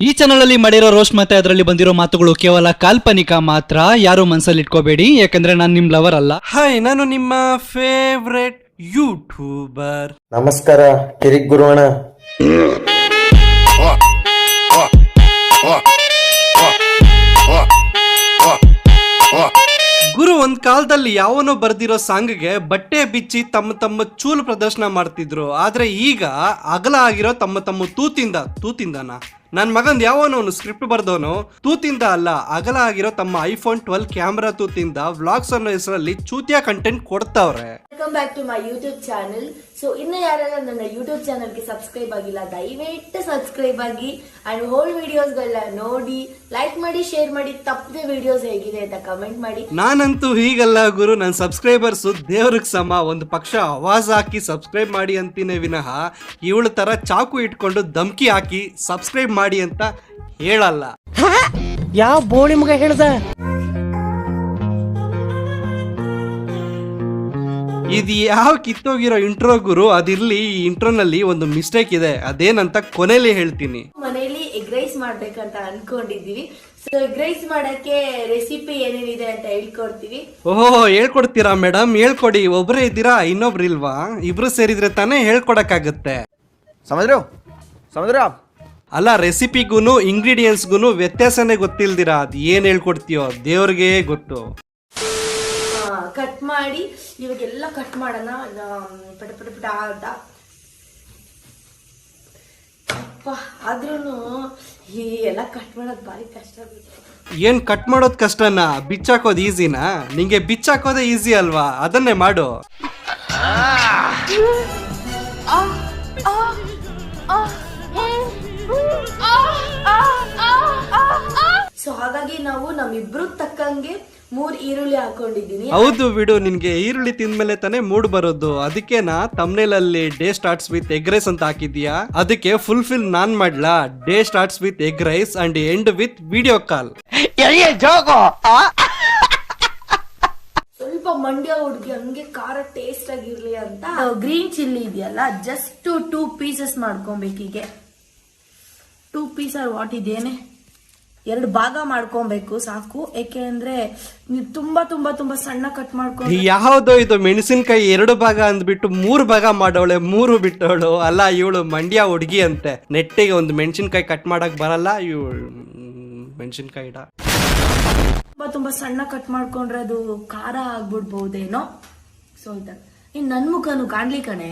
ಈ ಚಾನಲ್ ಅಲ್ಲಿ ಮಾಡಿರೋ ರೋಸ್ಟ್ ಮತ್ತೆ ಅದರಲ್ಲಿ ಬಂದಿರೋ ಮಾತುಗಳು ಕೇವಲ ಕಾಲ್ಪನಿಕ ಮಾತ್ರ. ಯಾರು ಮನಸ್ಸಲ್ಲಿ ಇಟ್ಕೋಬೇಡಿ, ಯಾಕಂದ್ರೆ ನಾನು ನಿಮ್ ಲವರ್ ಅಲ್ಲ. ಹಾಯ್, ನಾನು ನಿಮ್ಮ ಫೇವ್ರೆಟ್ ಯೂಟ್ಯೂಬರ್. ನಮಸ್ಕಾರ ಕಿರಿಕ್ ಗುರುವಣ. ಗುರು, ಒಂದ್ ಕಾಲದಲ್ಲಿ ಯಾವನೋ ಬರ್ದಿರೋ ಸಾಂಗ್ಗೆ ಬಟ್ಟೆ ಬಿಚ್ಚಿ ತಮ್ಮ ಚೂಲು ಪ್ರದರ್ಶನ ಮಾಡ್ತಿದ್ರು. ಆದ್ರೆ ಈಗ ಅಗಲ ಆಗಿರೋ ತಮ್ಮ ತೂತಿಂದನ ನನ್ ಮಗಂದ್ ಯಾವನೋ ಸ್ಕ್ರಿಪ್ಟ್ ಬರ್ದವನು ತೂತಿಂದ ಅಲ್ಲ, ಅಗಲ ಆಗಿರೋ ತಮ್ಮ ಐಫೋನ್ 12 ಕ್ಯಾಮ್ರಾ ತೂತಿಂದ ವ್ಲಾಗ್ಸ್ ಅನ್ನೋ ಹೆಸರಲ್ಲಿ ಚೂತಿಯ ಕಂಟೆಂಟ್ ಕೊಡ್ತಾವ್ರೆ. Welcome back to my YouTube channel. So ಇನ್ನು ಯಾರೆಲ್ಲ ನನ್ನ ಯೂಟ್ಯೂಬ್ ಚಾನಲ್ಗೆ ಸಬ್ಸ್ಕ್ರೈಬ್ ಆಗಿಲ್ಲ, ದಯವಿಟ್ಟು ಸಬ್ಸ್ಕ್ರೈಬ್ ಆಗಿ ಅಂಡ್ ಹೋಲ್ ವಿಡಿಯೋಸ್ಗಳನ್ನ ನೋಡಿ, ಲೈಕ್ ಮಾಡಿ, ಶೇರ್ ಮಾಡಿ, ತಪ್ಪದೆ ವಿಡಿಯೋಸ್ ಹೇಗಿದೆ ಅಂತ ಕಮೆಂಟ್ ಮಾಡಿ. ನಾನಂತೂ ಹೀಗಲ್ಲ ಗುರು, ನನ್ನ ಸಬ್ಸ್ಕ್ರೈಬರ್ಸ್ ದೇವ್ರಿಗೆ ಸಮ. ಒಂದು ಪಕ್ಷ ಆವಾಜ್ ಹಾಕಿ ಸಬ್ಸ್ಕ್ರೈಬ್ ಮಾಡಿ ಅಂತೀನಿ ವಿನಃ ಇವಳ ತರ ಚಾಕು ಇಟ್ಕೊಂಡು ಧಮ್ಕಿ ಹಾಕಿ ಸಬ್ಸ್ಕ್ರೈಬ್ ಮಾಡಿ ಅಂತ ಹೇಳಲ್ಲ. ಯಾವ ಬೋಳಿ ಮಗ ಹೇಳ್ದ? ಇದು ಯಾವ ಕಿತ್ತೋಗಿರೋ ಇಂಟ್ರೋ ಗುರು, ಅದಿರ್ಲಿ. ಈ ಇಂಟ್ರೋನಲ್ಲಿ ಒಂದು ಮಿಸ್ಟೇಕ್ ಇದೆ, ಅದೇನಂತ ಕೊನೆಯಲ್ಲಿ ಹೇಳ್ತೀನಿ. ಮನೆಯಲ್ಲಿ ಎಗ್ ರೈಸ್ ಮಾಡ್ಬೇಕಂತ ಅನ್ಕೊಂಡಿದೀವಿ. ಸೊ ಎಗ್ ರೈಸ್ ಮಾಡಕ್ಕೆ ರೆಸಿಪಿ ಏನೇನಿದೆ ಅಂತ ಹೇಳ್ಕೊಡ್ತೀವಿ. ಓಹೋ, ಹೇಳ್ಕೊಡ್ತೀರಾ ಮೇಡಮ್? ಹೇಳ್ಕೊಡಿ. ಒಬ್ರೇ ಇದ್ದೀರಾ, ಇನ್ನೊಬ್ರು ಇಲ್ವಾ? ಇಬ್ರು ಸೇರಿದ್ರೆ ತಾನೇ ಹೇಳ್ಕೊಡಕ್ಕಾಗತ್ತೆ. ಸಮುದ್ರ ಅಲ್ಲ, ರೆಸಿಪಿಗೂನು ಇಂಗ್ರೀಡಿಯೆಂಟ್ಸ್ಗೂನು ವ್ಯತ್ಯಾಸನೇ ಗೊತ್ತಿಲ್ದಿರಾ ಅದು ಏನ್ ಹೇಳ್ಕೊಡ್ತೀಯೋ ದೇವ್ರಿಗೆ ಗೊತ್ತು. ಕಟ್ ಮಾಡಿ ಇವಾಗೆಲ್ಲ ಕಟ್ ಮಾಡೋಣ. ಪಟ ಪಟ ಪಟ ಅಂತ ಆದ್ರೂ ಈ ಎಲ್ಲ ಕಟ್ ಮಾಡೋದು ಭಾರಿ ಕಷ್ಟ ಆಗುತ್ತೆ. ಏನ್ ಕಟ್ ಮಾಡೋದ್ ಕಷ್ಟನಾ? ಬಿಚ್ಚಾಕೋದ್ ಈಸಿನಾ? ನಿಂಗೆ ಬಿಚ್ಚಾಕೋದೇ ಈಸಿ ಅಲ್ವಾ? ಅದನ್ನೇ ಮಾಡು. ಸೊ ಹಾಗಾಗಿ ನಾವು ನಮ್ಮಿಬ್ರು ತಕ್ಕಂಗೆ 3 ಈರುಳ್ಳಿ ಹಾಕೊಂಡಿದ್ದೀನಿ. ಹೌದು ಬಿಡು, ನಿನ್ಗೆ ಈರುಳ್ಳಿ ತಿಂದ್ಮೇಲೆ ತಾನೇ ಮೂಡ್ ಬರೋದು. ಅದಕ್ಕೆನಾ ತಮ್ನೇಲಲ್ಲಿ day starts with egg rice ಅಂತ ಹಾಕಿದ್ಯಾ? ಅದಕ್ಕೆ ಫುಲ್ಫಿಲ್ ನಾನ್ ಮಾಡ್ಲಾ? Day starts with egg rice and end with video call. ಸ್ವಲ್ಪ ಮಂಡ್ಯ ಹುಡ್ಗಿ ಹಂಗೆ ಖಾರ ಟೇಸ್ಟ್ ಆಗಿರ್ಲಿ ಅಂತ ಗ್ರೀನ್ ಚಿಲ್ಲಿ ಇದೆಯಲ್ಲ, ಜಸ್ಟ್ 2 ಪೀಸಸ್ ಮಾಡ್ಕೊಬೇಕೀಗೆ. 2 ಪೀಸ್ ವಾಟ್ ಇದೇನೆ 2 ಭಾಗ ಮಾಡ್ಕೊಬೇಕು ಸಾಕು. ಯಾಕೆಂದ್ರೆ ನೀವು ತುಂಬಾ ತುಂಬಾ ತುಂಬಾ ಸಣ್ಣ ಕಟ್ ಮಾಡ್ಕೊಂಡು. ಯಾವ್ದೋ ಇದು ಮೆಣಸಿನ್ಕಾಯಿ 2 ಭಾಗ ಅಂದ್ಬಿಟ್ಟು 3 ಭಾಗ ಮಾಡವಳೆ, 3 ಬಿಟ್ಟವಳು. ಅಲ್ಲ, ಇವಳು ಮಂಡ್ಯ ಹುಡುಗಿ ಅಂತೆ. ನೆಟ್ಟಿಗೆ ಒಂದು ಮೆಣಸಿನ್ಕಾಯಿ ಕಟ್ ಮಾಡಕ್ ಬರಲ್ಲ ಇವಳು. ಮೆಣಸಿನ್ಕಾಯಿ ತುಂಬಾ ತುಂಬಾ ಸಣ್ಣ ಕಟ್ ಮಾಡ್ಕೊಂಡ್ರೆ ಅದು ಖಾರ ಆಗ್ಬಿಡ್ಬಹುದೇನೋ. ಸೊ ಇನ್ ನನ್ ಮುಖನು ಕಾಣ್ಲಿ ಕಣೆ.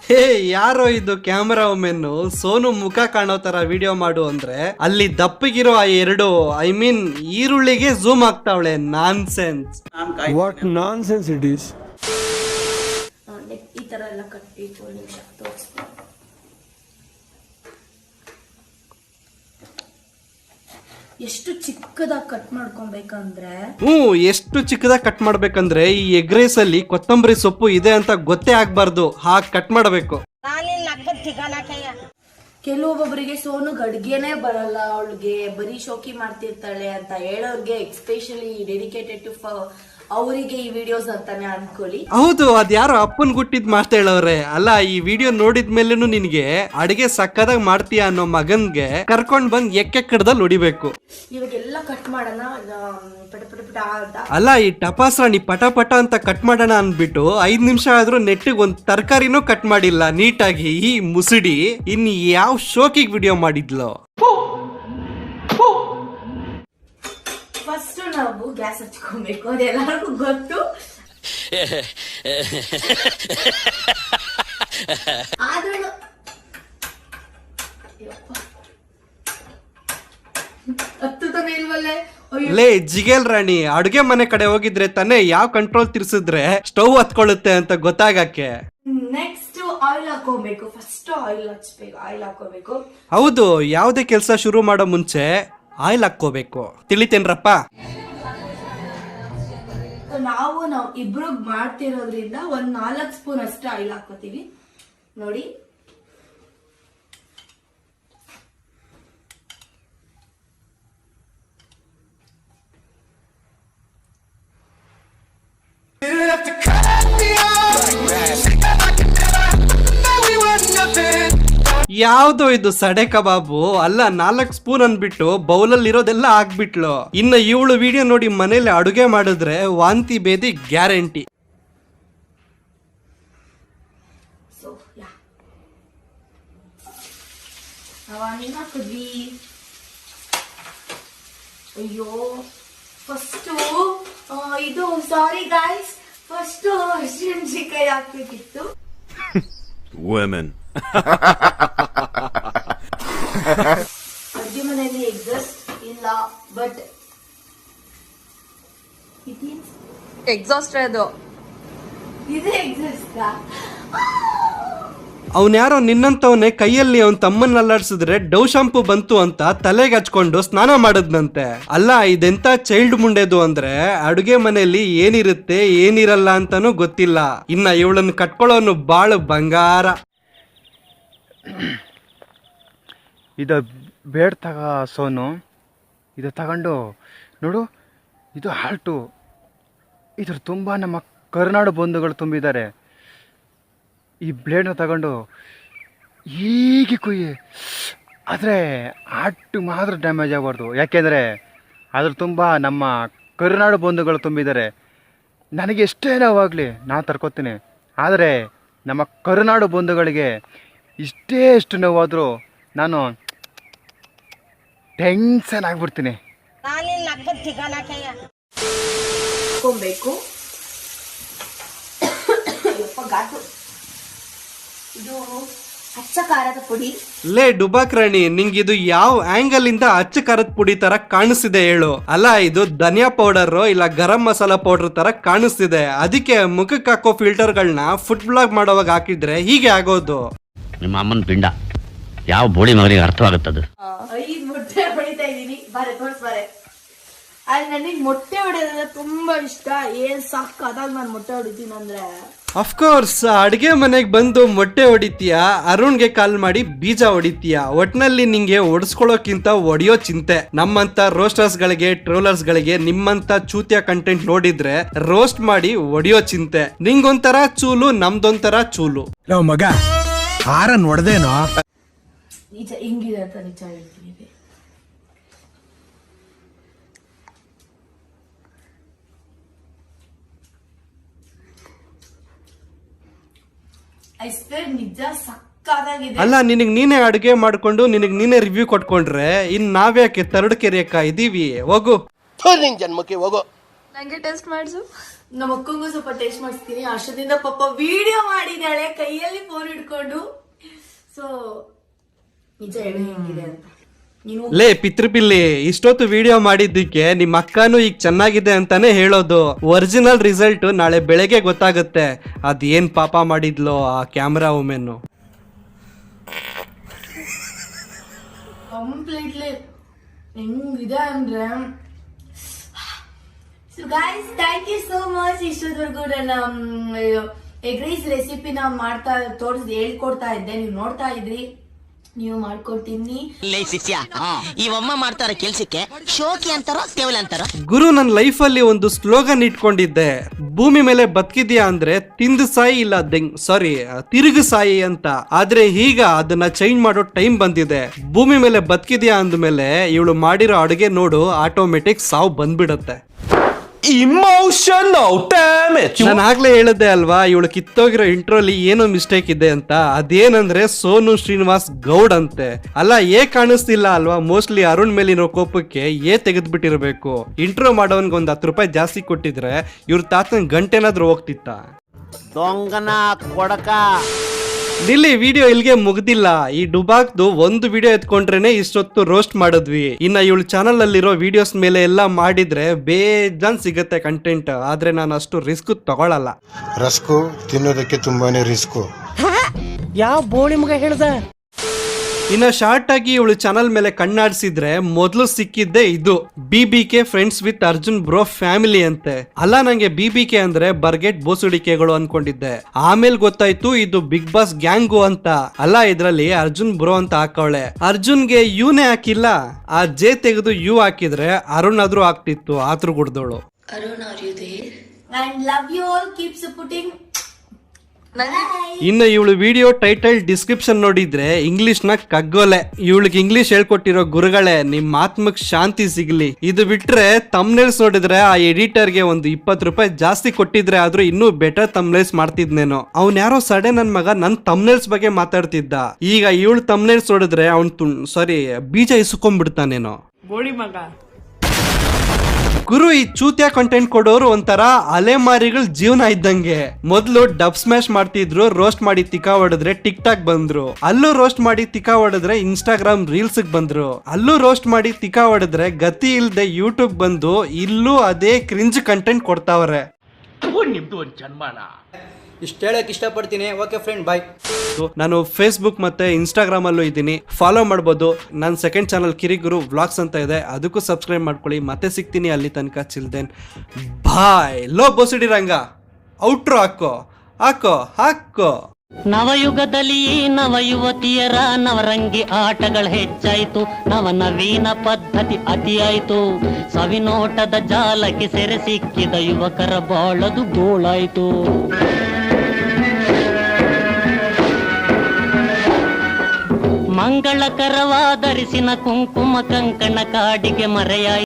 ಹೇ, ಯಾರೋ ಇದು ಕ್ಯಾಮರಾ ವುಮೆನ್ನು ಸೋನು ಮುಖ ಕಾಣೋ ತರ ವಿಡಿಯೋ ಮಾಡು ಅಂದ್ರೆ ಅಲ್ಲಿ ದಪ್ಪಗಿರೋ ಆ 2 ಐ ಮೀನ್ ಈರುಳ್ಳಿಗೆ ಝೂಮ್ ಆಗ್ತಾವಳೆ. Nonsense. What nonsense it is. ಈ ತರ ಎಲ್ಲ ಕಟ್ಬೇಕು. ನಿಮಿಷ ತೋರಿಸ್ತೀನಿ. ಎಷ್ಟು ಚಿಕ್ಕದಾಗಿ ಕಟ್ ಮಾಡ್ಕೊಬೇಕಂದ್ರೆ ಎಷ್ಟು ಚಿಕ್ಕದಾಗಿ ಕಟ್ ಮಾಡ್ಬೇಕಂದ್ರೆ ಈ ಎಗ್ ರೈಸ್ ಅಲ್ಲಿ ಕೊತ್ತಂಬರಿ ಸೊಪ್ಪು ಇದೆ ಅಂತ ಗೊತ್ತೇ ಆಗ್ಬಾರ್ದು, ಹಾಗೆ ಕಟ್ ಮಾಡಬೇಕು. ಕೆಲವೊಬ್ಬರಿಗೆ ಸೋನುಗ್ ಅಡ್ಗೆನೆ ಬರಲ್ಲ, ಅವಳಿಗೆ ಬರೀ ಶೋಕಿ ಮಾಡ್ತಿರ್ತಾಳೆ ಅಂತ ಹೇಳೋರ್ಗೆ ಎಕ್ಸ್ಪೆಷಲಿ ಡೆಡಿಕೇಟೆಡ್ ಟು ಅವರಿಗೆ ಈ ವಿಡಿಯೋಸ್ ಅಂತಾನೆ ಅನ್ಕೊಳ್ಳಿ. ಹೌದು, ಅದ್ಯಾರೋ ಅಪ್ಪನ್ ಗುಟ್ಟಿದ್ ಮಾತು ಹೇಳವ್ರೆ. ಅಲ್ಲ, ಈ ವಿಡಿಯೋ ನೋಡಿದ್ಮೇಲೆನು ನಿನ್ಗೆ ಅಡಿಗೆ ಸಕ್ಕದಾಗ ಮಾಡ್ತೀಯ ಅನ್ನೋ ಮಗನ್ಗೆ ಕರ್ಕೊಂಡ್ ಬಂದ್ ಎಕ್ಕೆಕ್ಕಡದಲ್ಲಿ ಹೊಡಿಬೇಕು. ಇವಾಗೆಲ್ಲ ಕಟ್ ಮಾಡೋಣ ಪಟ ಪಟ ಪಟ ಅಂತ. ಅಲ್ಲ, ಈ ಟಪಾಸ್ರಾಣಿ ಪಟ ಪಟ ಅಂತ ಕಟ್ ಮಾಡೋಣ ಅಂದ್ಬಿಟ್ಟು 5 ನಿಮಿಷ ಆದ್ರೂ ನೆಟ್ಟಿಗೆ ಒಂದ್ ತರಕಾರಿನೂ ಕಟ್ ಮಾಡಿಲ್ಲ ನೀಟಾಗಿ. ಈ ಮುಸುಡಿ ಇನ್ ಯಾವ ಶೋಕಿಗ್ ವಿಡಿಯೋ ಮಾಡಿದ್ಲು. ಫಸ್ಟ್ ನಾವು ಗ್ಯಾಸ್ ಹಚ್ಕೊಬೇಕು, ಅದೆಲ್ಲರಿಗೂ ಗೊತ್ತು. ಆದ್ರೂ ಹತ್ತುತ್ತಾನೆ ಇಲ್ವಲ್ಲೇ. ಲೇ ಜಿಗೇಲ್ ರಾಣಿ, ಅಡುಗೆ ಮನೆ ಕಡೆ ಹೋಗಿದ್ರೆ ತಾನೇ ಯಾವ ಕಂಟ್ರೋಲ್ ತಿರ್ಸಿದ್ರೆ ಸ್ಟವ್ ಹತ್ಕೊಳ್ಳುತ್ತೆ ಅಂತ ಗೊತ್ತಾಗಕ್ಕೆ. ನೆಕ್ಸ್ಟ್ ಆಯಿಲ್ ಹಾಕೋಬೇಕು. ಫಸ್ಟ್ ಆಯಿಲ್ ಹಚ್ಬೇಕು, ಆಯಿಲ್ ಹಾಕೋಬೇಕು. ಹೌದು, ಯಾವುದೇ ಕೆಲಸ ಶುರು ಮಾಡೋ ಮುಂಚೆ ಆಯಿಲ್ ಹಾಕೋಬೇಕು. ತಿಳಿತೇನ್ರಪ್ಪ? ನಾವು ಇಬ್ರು ಮಾಡ್ತಿರೋದ್ರಿಂದ 4 ಸ್ಪೂನ್ ಅಷ್ಟು ಆಯಿಲ್ ಹಾಕೋತೀವಿ ನೋಡಿ. ಯಾವ್ದೋ ಇದು ಸಡೆ ಕಬಾಬು ಅಲ್ಲ, 4 ಸ್ಪೂನ್ ಅನ್ಬಿಟ್ಟು ಬೌಲಲ್ಲಿ ಇರೋದೆಲ್ಲ ಹಾಕ್ಬಿಟ್ಲು. ಇನ್ನು ಇವಳು ವಿಡಿಯೋ ನೋಡಿ ಮನೇಲಿ ಅಡುಗೆ ಮಾಡಿದ್ರೆ ವಾಂತಿ ಭೇದಿ ಗ್ಯಾರಂಟಿ. ಸೊ ಯಾ ಅವಾಗ ಹಾಕಿದ್ವಿ. ಅಯ್ಯೋ ಫಸ್ಟು ಇದು ಸಾರಿ ಗಾಯ್ಸ್, ಫಸ್ಟು ಹಸಿಮೆಣಸಿನಕಾಯಿ ಹಾಕ್ಬೇಕಿತ್ತು. Women. ಅಡುಗೆ ಮನೆಯಲ್ಲಿ ಎಕ್ಸಾಸ್ಟ್ ಇಲ್ಲ, ಬಟ್ ಎಕ್ಸಾಸ್ಟ್ ಅದು ಇದೇ ಎಕ್ಸಾಸ್ಟ್. ಅವನ್ಯಾರೋ ನಿನ್ನಂತವನೇ ಕೈಯಲ್ಲಿ ಅವನ್ ತಮ್ಮನ್ನ ಅಲ್ಲಾಡ್ಸಿದ್ರೆ ಡವ್ ಶಾಂಪು ಬಂತು ಅಂತ ತಲೆಗೆ ಹಚ್ಕೊಂಡು ಸ್ನಾನ ಮಾಡದ್ನಂತೆ. ಅಲ್ಲ ಇದೆಂತ ಚೈಲ್ಡ್ ಮುಂಡೆದು ಅಂದ್ರೆ ಅಡುಗೆ ಮನೆಯಲ್ಲಿ ಏನಿರುತ್ತೆ ಏನಿರಲ್ಲ ಅಂತಾನು ಗೊತ್ತಿಲ್ಲ. ಇನ್ನ ಇವಳನ್ನು ಕಟ್ಕೊಳ್ಳೋನು ಬಾಳು ಬಂಗಾರ. ಇದು ಬೇಡ ತಗ ಸೋನು, ಇದು ತಗೊಂಡು ನೋಡು, ಇದು ಹಾಲ್ಟು. ಇದ್ರ ತುಂಬ ನಮ್ಮ ಕರುನಾಡು ಬಂಧುಗಳು ತುಂಬಿದ್ದಾರೆ. ಈ ಬ್ಲೇಡ್ನ ತಗೊಂಡು ಹೀಗೆ ಕುಯ್ಯಿ, ಆದರೆ ಹಾರ್ಟ್ ಮಾತ್ರ ಡ್ಯಾಮೇಜ್ ಆಗಬಾರ್ದು. ಯಾಕೆಂದರೆ ಅದ್ರ ತುಂಬ ನಮ್ಮ ಕರುನಾಡು ಬಂಧುಗಳು ತುಂಬಿದ್ದಾರೆ. ನನಗೆ ಎಷ್ಟೇ ನೋವಾಗಲಿ ನಾನು ತರ್ಕೋತೀನಿ, ಆದರೆ ನಮ್ಮ ಕರುನಾಡು ಬಂಧುಗಳಿಗೆ ಎಷ್ಟು ನೋವಾದರೂ ನಾನು ಟೆನ್ಷನ್ ಆಗಿಬಿಡ್ತೀನಿ. ಹಾಕೊಬೇಕು. ಘಾಟು ಇದು ಅಚ್ಚ ಖಾರದ ಪುಡಿ. ಲೇ ಡುಬಾಕ್ರಾಣಿ, ನಿಂಗಿದು ಯಾವ ಆಂಗಲ್ ಇಂದ ಅಚ್ಚ ಖಾರದ ಪುಡಿ ತರ ಕಾಣಿಸ್ತಿದೆ ಹೇಳು? ಅಲ್ಲ ಇದು ಧನಿಯಾ ಪೌಡರ್ ಇಲ್ಲ ಗರಂ ಮಸಾಲ ಪೌಡರ್ ತರ ಕಾಣಿಸ್ತಿದೆ. ಅದಕ್ಕೆ ಮುಖಕ್ಕೆ ಹಾಕೋ ಫಿಲ್ಟರ್ಗಳನ್ನ ಫುಡ್ ಬ್ಲಾಗ್ ಮಾಡೋವಾಗ ಹಾಕಿದ್ರೆ ಹೀಗೆ ಆಗೋದು. ನಿಮ್ಮ ಅಮ್ಮನ ಪಿಂಡ ಯಾವ ಬೋಳಿ ಮಗನಿಗೆ ಅರ್ಥವಾಗುತ್ತದು. 5 ಮೊಟ್ಟೆ ಹೊಡಿತಾ ಇದೀನಿ, ಬಾರೆ ತೋರ್ಸ್ ಬಾರೆ. ಆದ್ರೆ ನನಗೆ ಮೊಟ್ಟೆ ಹೊಡೆಯೋದ್ರೆ ತುಂಬಾ ಇಷ್ಟ. ಏನ್ ಸಾಕಾದಾಗ ನಾನು ಮೊಟ್ಟೆ ಹೊಡಿತೀನಿ ಅಂದ್ರೆ, ಅಫ್ಕೋರ್ಸ್ ಅಡ್ಗೆ ಮನೆಗೆ ಬಂದು ಮೊಟ್ಟೆ ಹೊಡಿತೀಯ, ಅರುಣ್ಗೆ ಕಾಲ್ ಮಾಡಿ ಬೀಜ ಹೊಡಿತೀಯ. ಒಟ್ನಲ್ಲಿ ನಿಂಗೆ ಒಡಿಸ್ಕೊಳ್ಳೋಕ್ಕಿಂತ ಹೊಡಿಯೋ ಚಿಂತೆ. ನಮ್ಮಂತ ರೋಸ್ಟರ್ಸ್ ಗಳಿಗೆ ಟ್ರೋಲರ್ಸ್ ಗಳಿಗೆ ನಿಮ್ಮಂತ ಚೂತಿಯ ಕಂಟೆಂಟ್ ನೋಡಿದ್ರೆ ರೋಸ್ಟ್ ಮಾಡಿ ಹೊಡಿಯೋ ಚಿಂತೆ. ನಿಂಗೊಂಥರ ಚೂಲು, ನಮ್ದೊಂಥರ ಚೂಲು. ಮಗ ಹಾರ ನೋಡ್ದೇನೋ ನಿಜ ಹಿಂಗಿದೆ ಅಂತ ನಿಜ ಹೇಳ್ತೀನಿ. ಐ ಸ್ವೇರ್ ನಿಜ ಸಕ್ಕತ್ತಾಗಿದೆ. ಅಲ್ಲ ನಿನಗ್ ನೀನೇ ಅಡುಗೆ ಮಾಡ್ಕೊಂಡು ನಿನಗ್ ನೀನೇ ರಿವ್ಯೂ ಕೊಟ್ಕೊಂಡ್ರೆ ಇನ್ ನಾವ್ಯಾಕೆ ತರಡು ಕೆರೆಯಕ್ಕ ಇದೀವಿ? ಹೋಗು ಜನ್ಮಕ್ಕೆ ಹೋಗೋ. ನಂಗೆ ಟೆಸ್ಟ್ ಮಾಡಿಸು. ನಮ್ಮ ಅಕ್ಕಂಗೂ ಸ್ವಲ್ಪ ಟೇಸ್ಟ್ ಮಾಡಿಸ್ತೀನಿ. ಅಷ್ಟದಿಂದ ಪಾಪ ವಿಡಿಯೋ ಮಾಡಿದಾಳೆ ಕೈಯಲ್ಲಿ ಫೋನ್ ಹಿಡ್ಕೊಂಡು. ಸೊ ನಿಜ ಹೇಳಿ ಹೆಂಗಿದೆ ಅಂತ. ನೀನು ಲೇ ಪಿತೃಪಿಲ್ಲಿ, ಇಷ್ಟೊತ್ತು ವಿಡಿಯೋ ಮಾಡಿದ್ದಕ್ಕೆ ನಿಮ್ಮ ಅಕ್ಕನೂ ಈಗ ಚೆನ್ನಾಗಿದೆ ಅಂತಾನೆ ಹೇಳೋದು. ಒರಿಜಿನಲ್ ರಿಸಲ್ಟ್ ನಾಳೆ ಬೆಳಗ್ಗೆ ಗೊತ್ತಾಗುತ್ತೆ. ಅದೇನ್ ಪಾಪ ಮಾಡಿದ್ಲೋ ಆ ಕ್ಯಾಮ್ರಾ ವುಮೆನ್. ಕಂಪ್ಲೀಟ್ಲಿ ಹೆಂಗಿದೆ ಅಂದ್ರೆ, so guys thank you so much. ಇಷ್ಟೊತ್ತವರೆಗೂ ನನ್ನ ಎಗ್ ರೈಸ್ ರೆಸಿಪಿನ ಮಾಡ್ತಾ ಹೇಳ್ಕೊಡ್ತಾ ಇದ್ದೆ, ನೀವು ನೋಡ್ತಾ ಇದ್ರಿ. ನೀವು ಮಾಡ್ಕೊಡ್ತೀನಿ. ಶಿಷ್ಯ ಇವಮ್ಮ ಮಾಡ್ತಾರ ಕೆಲ್ಸಕ್ಕೆ ಶೋಕಿ ಅಂತಾರ ಕೇವಲ ಅಂತಾರ. ಗುರು, ನನ್ನ ಲೈಫಲ್ಲಿ ಒಂದು ಸ್ಲೋಗನ್ ಇಟ್ಕೊಂಡಿದ್ದೆ, ಭೂಮಿ ಮೇಲೆ ಬದುಕಿದ್ಯಾ ಅಂದ್ರೆ ತಿಂದು ಸಾಯಿ ಇಲ್ಲ ತಿರುಗು ಸಾಯಿ ಅಂತ. ಆದ್ರೆ ಈಗ ಅದನ್ನ ಚೇಂಜ್ ಮಾಡೋ ಟೈಮ್ ಬಂದಿದೆ. ಭೂಮಿ ಮೇಲೆ ಬದುಕಿದ್ಯಾ ಅಂದ್ಮೇಲೆ ಇವಳು ಮಾಡಿರೋ ಅಡುಗೆ ನೋಡು ಆಟೋಮೆಟಿಕ್ ಸಾವು ಬಂದ್ಬಿಡತ್ತೆ. Emotional damage. ನಾನು ಆಗ್ಲೇ ಹೇಳಿದ್ದೆ ಅಲ್ವಾ, ಇವಳು ಕಿತ್ತೋಗಿರೋ ಇಂಟ್ರೋಲಿ ಏನೋ ಮಿಸ್ಟೇಕ್ ಇದೆ ಅಂತ. ಅದೇನಂದ್ರೆ ಸೋನು ಶ್ರೀನಿವಾಸ್ ಗೌಡ್ ಅಂತೆ. ಅಲ್ಲ ಕಾಣಿಸ್ತಿಲ್ಲ ಅಲ್ವಾ? ಮೋಸ್ಟ್ಲಿ ಅರುಣ್ ಮೇಲಿರೋ ಕೋಪಕ್ಕೆ ತೆಗೆದ್ಬಿಟ್ಟಿರ್ಬೇಕು. ಇಂಟ್ರೋ ಮಾಡೋನ್ಗೆ ಒಂದು 10 ರೂಪಾಯಿ ಜಾಸ್ತಿ ಕೊಟ್ಟಿದ್ರೆ ಇವ್ರ ತಾತನ ಗಂಟೆನಾದ್ರೂ ಹೋಗ್ತಿತ್ತ. ದೊಂಗನ ಕೊಡಕ ನಿಲ್ಲಿ, ವಿಡಿಯೋ ಇಲ್ಲಿಗೆ ಮುಗ್ದಿಲ್ಲ. ಈ ಡುಬಾಕ್ದು ಒಂದು ವಿಡಿಯೋ ಎತ್ಕೊಂಡ್ರೇನೆ ಇಷ್ಟೊತ್ತು ರೋಸ್ಟ್ ಮಾಡಿದ್ವಿ. ಇನ್ನ ಇವಳು ಚಾನಲ್ ಅಲ್ಲಿರೋ ವಿಡಿಯೋಸ್ ಮೇಲೆ ಎಲ್ಲ ಮಾಡಿದ್ರೆ ಬೇಜಾನ್ ಸಿಗತ್ತೆ ಕಂಟೆಂಟ್. ಆದ್ರೆ ನಾನು ಅಷ್ಟು ರಿಸ್ಕ್ ತಗೊಳಲ್ಲ. ರಸ್ಕು ತಿನ್ನೋದಕ್ಕೆ ತುಂಬಾನೇ ರಿಸ್ಕು. ಯಾವ ಬೋಳಿ ಮಗ ಹೇಳ್ದ? ಇನ್ನ ಶಾರ್ಟ್ ಆಗಿ ಇವಳು ಚಾನಲ್ ಮೇಲೆ ಕಣ್ಣಾಡ್ಸಿದ್ರೆ ಮೊದಲು ಸಿಕ್ಕಿದ್ದೆ ಇದು BBK friends with Arjun bro family ಅಂತೆ. ಅಲ್ಲ ನಂಗೆ BBK ಅಂದ್ರೆ ಬರ್ಗೆಟ್ ಬೋಸುಡಿಕೆಗಳು ಅನ್ಕೊಂಡಿದ್ದೆ. ಆಮೇಲೆ ಗೊತ್ತಾಯ್ತು ಇದು ಬಿಗ್ ಬಾಸ್ ಗ್ಯಾಂಗು ಅಂತ. ಅಲ್ಲ ಇದ್ರಲ್ಲಿ ಅರ್ಜುನ್ ಬ್ರೋ ಅಂತ ಹಾಕವಳೆ. ಅರ್ಜುನ್ಗೆ ಯುನೇ ಹಾಕಿಲ್ಲ, ಆ ಜೆ ತೆಗೆದು ಯು ಹಾಕಿದ್ರೆ ಅರುಣ್ ಆದ್ರೂ ಆಗ್ತಿತ್ತು. ಆದ್ರೂ ಗುಡ್ದೋಳು. Arun are you there? And love you all, keep supporting. ನಂಗೆ ಇನ್ನು ಇವಳು ವಿಡಿಯೋ ಟೈಟಲ್ ಡಿಸ್ಕ್ರಿಪ್ಷನ್ ನೋಡಿದ್ರೆ ಇಂಗ್ಲಿಷ್ ನ ಕಗ್ಗೋಲೆ. ಇವಳಿಗೆ ಇಂಗ್ಲಿಷ್ ಹೇಳ್ಕೊಟ್ಟಿರೋ ಗುರುಗಳೇ ನಿಮ್ಮ ಆತ್ಮಕ್ ಶಾಂತಿ ಸಿಗ್ಲಿ. ಇದು ಬಿಟ್ರೆ ತಮ್ನೇಲ್ಸ್ ನೋಡಿದ್ರೆ ಆ ಎಡಿಟರ್ಗೆ ಒಂದು 20 ರೂಪಾಯಿ ಜಾಸ್ತಿ ಕೊಟ್ಟಿದ್ರೆ ಆದ್ರೂ ಇನ್ನೂ ಬೆಟರ್ ತಮ್ನೇಲ್ಸ್ ಮಾಡ್ತಿದ್ನೇನೋ. ಅವ್ನ್ ಯಾರೋ ಸಡೆ ನನ್ ಮಗ ನನ್ ತಮ್ನೇಲ್ಸ್ ಬಗ್ಗೆ ಮಾತಾಡ್ತಿದ್ದ. ಈಗ ಇವಳು ತಮ್ನೇಲ್ಸ್ ನೋಡಿದ್ರೆ ಅವ್ನ್ ಬೀಜ ಇಸ್ಕೊಂಡ್ಬಿಡ್ತಾನೇನೋ. ಗುರು, ಈ ಚೂತ್ಯ ಕಂಟೆಂಟ್ ಕೊಡೋರು ಒಂಥರ ಅಲೆಮಾರಿಗಳ ಜೀವನ ಇದ್ದಂಗೆ. ಮೊದ್ಲು ಡಬ್ ಸ್ಮ್ಯಾಶ್ ಮಾಡ್ತಿದ್ರು, ರೋಸ್ಟ್ ಮಾಡಿ ತಿಕ್ಕಾ ಹೊಡೆದ್ರೆ ಟಿಕ್ ಟಾಕ್ ಬಂದ್ರು. ಅಲ್ಲೂ ರೋಸ್ಟ್ ಮಾಡಿ ತಿಕ್ಕಾ ಹೊಡೆದ್ರೆ ಇನ್ಸ್ಟಾಗ್ರಾಮ್ ರೀಲ್ಸ್ ಬಂದ್ರು. ಅಲ್ಲೂ ರೋಸ್ಟ್ ಮಾಡಿ ತಿಕ್ಕಾ ಹೊಡೆದ್ರೆ ಗತಿ ಇಲ್ದೆ ಯೂಟ್ಯೂಬ್ ಬಂದು ಇಲ್ಲೂ ಅದೇ ಕ್ರಿಂಜ್ ಕಂಟೆಂಟ್ ಕೊಡ್ತಾವ್ರೆ. ಇಷ್ಟು ಹೇಳಕ್ ಇಷ್ಟಪಡ್ತೀನಿ. ಓಕೆ ಫ್ರೆಂಡ್, ಬಾಯ್. ನಾನು ಫೇಸ್ಬುಕ್ ಮತ್ತೆ ಇನ್ಸ್ಟಾಗ್ರಾಮ್ ಅಲ್ಲೂ ಇದ್ದೀನಿ, ಫಾಲೋ ಮಾಡ್ಬೋದು. ನನ್ನ ಸೆಕೆಂಡ್ ಚಾನಲ್ ಕಿರಿಗುರು ವ್ಲಾಗ್ಸ್ ಅಂತ ಇದೆ, ಅದಕ್ಕೂ ಸಬ್ಸ್ಕ್ರೈಬ್ ಮಾಡ್ಕೊಳ್ಳಿ. ಮತ್ತೆ ಸಿಗ್ತೀನಿ ಅಲ್ಲಿ ತನಕ. ಚಿಲ್ದೇನ್ ಬಾಯ್. ಲೋ ಬೋಸಿಡಿ ರಂಗ ಔಟ್ರೋ ಹಾಕೋ. ನವಯುಗದಲ್ಲಿ ನವಯುವತಿಯರ ನವರಂಗಿ ಆಟಗಳು ಹೆಚ್ಚಾಯ್ತು, ನವನವೀನ ಪದ್ಧತಿ ಅತಿಯಾಯ್ತು, ಸವಿನೋಟದ ಜಾಲಕ್ಕೆ ಸೆರೆ ಸಿಕ್ಕಿದ ಯುವಕರ ಬಾಳದು ಗೋಳಾಯ್ತು. ಮಂಗಳಕರವಾದರಿಸಿನ ಕುಂಕುಮ ಕಂಕಣ ಕಾಡಿಗೆ ಮರೆಯಾಯಿತು.